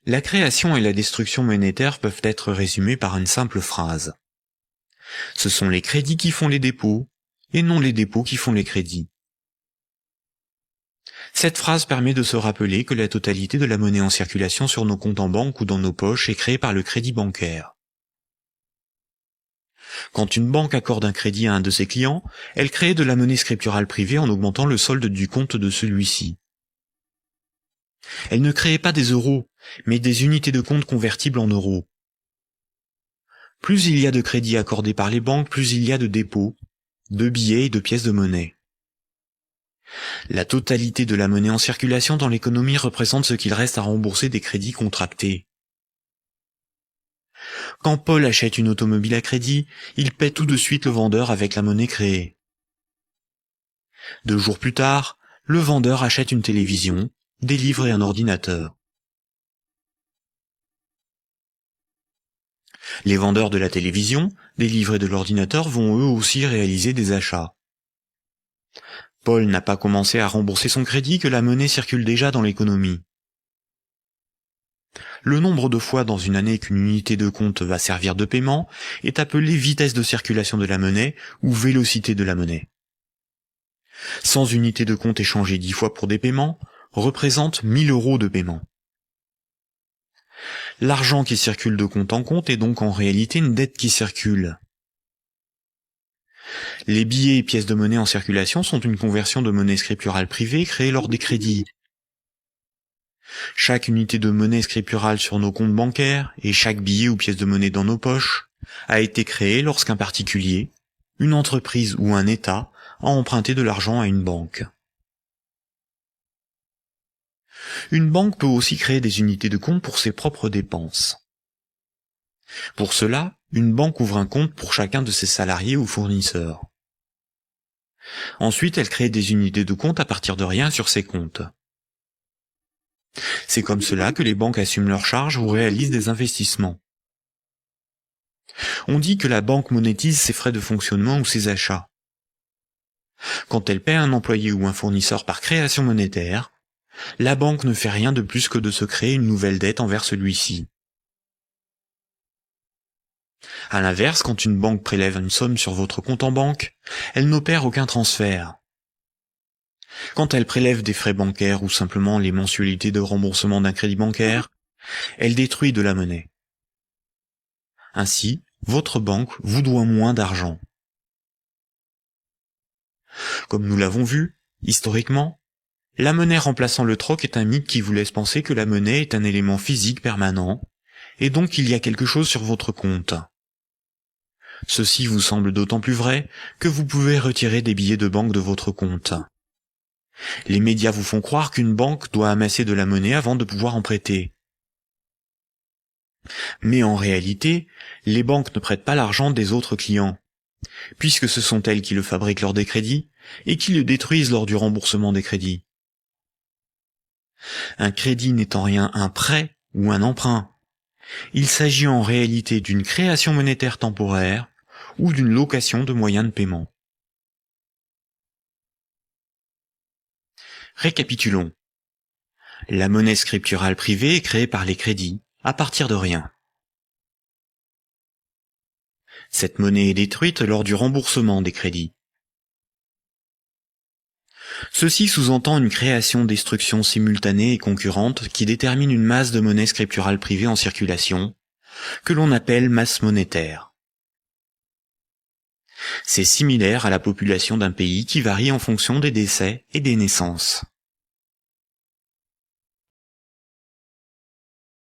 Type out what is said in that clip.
La création et la destruction monétaire peuvent être résumées par une simple phrase. Ce sont les crédits qui font les dépôts, et non les dépôts qui font les crédits. Cette phrase permet de se rappeler que la totalité de la monnaie en circulation sur nos comptes en banque ou dans nos poches est créée par le crédit bancaire. Quand une banque accorde un crédit à un de ses clients, elle crée de la monnaie scripturale privée en augmentant le solde du compte de celui-ci. Elle ne crée pas des euros, mais des unités de compte convertibles en euros. Plus il y a de crédits accordés par les banques, plus il y a de dépôts, de billets et de pièces de monnaie. La totalité de la monnaie en circulation dans l'économie représente ce qu'il reste à rembourser des crédits contractés. Quand Paul achète une automobile à crédit, il paie tout de suite le vendeur avec la monnaie créée. 2 jours plus tard, le vendeur achète une télévision, des livres et un ordinateur. Les vendeurs de la télévision, des livres et de l'ordinateur vont eux aussi réaliser des achats. Paul n'a pas commencé à rembourser son crédit que la monnaie circule déjà dans l'économie. Le nombre de fois dans une année qu'une unité de compte va servir de paiement est appelé vitesse de circulation de la monnaie ou vélocité de la monnaie. 100 unités de compte échangées 10 fois pour des paiements représentent 1000 € de paiement. L'argent qui circule de compte en compte est donc en réalité une dette qui circule. Les billets et pièces de monnaie en circulation sont une conversion de monnaie scripturale privée créée lors des crédits. Chaque unité de monnaie scripturale sur nos comptes bancaires et chaque billet ou pièce de monnaie dans nos poches a été créé lorsqu'un particulier, une entreprise ou un État a emprunté de l'argent à une banque. Une banque peut aussi créer des unités de compte pour ses propres dépenses. Pour cela, une banque ouvre un compte pour chacun de ses salariés ou fournisseurs. Ensuite, elle crée des unités de compte à partir de rien sur ses comptes. C'est comme cela que les banques assument leurs charges ou réalisent des investissements. On dit que la banque monétise ses frais de fonctionnement ou ses achats. Quand elle paie un employé ou un fournisseur par création monétaire, la banque ne fait rien de plus que de se créer une nouvelle dette envers celui-ci. À l'inverse, quand une banque prélève une somme sur votre compte en banque, elle n'opère aucun transfert. Quand elle prélève des frais bancaires ou simplement les mensualités de remboursement d'un crédit bancaire, elle détruit de la monnaie. Ainsi, votre banque vous doit moins d'argent. Comme nous l'avons vu, historiquement, la monnaie remplaçant le troc est un mythe qui vous laisse penser que la monnaie est un élément physique permanent, et donc il y a quelque chose sur votre compte. Ceci vous semble d'autant plus vrai que vous pouvez retirer des billets de banque de votre compte. Les médias vous font croire qu'une banque doit amasser de la monnaie avant de pouvoir en prêter. Mais en réalité, les banques ne prêtent pas l'argent des autres clients, puisque ce sont elles qui le fabriquent lors des crédits et qui le détruisent lors du remboursement des crédits. Un crédit n'est en rien un prêt ou un emprunt. Il s'agit en réalité d'une création monétaire temporaire ou d'une location de moyens de paiement. Récapitulons. La monnaie scripturale privée est créée par les crédits, à partir de rien. Cette monnaie est détruite lors du remboursement des crédits. Ceci sous-entend une création-destruction simultanée et concurrente qui détermine une masse de monnaie scripturale privée en circulation, que l'on appelle masse monétaire. C'est similaire à la population d'un pays qui varie en fonction des décès et des naissances.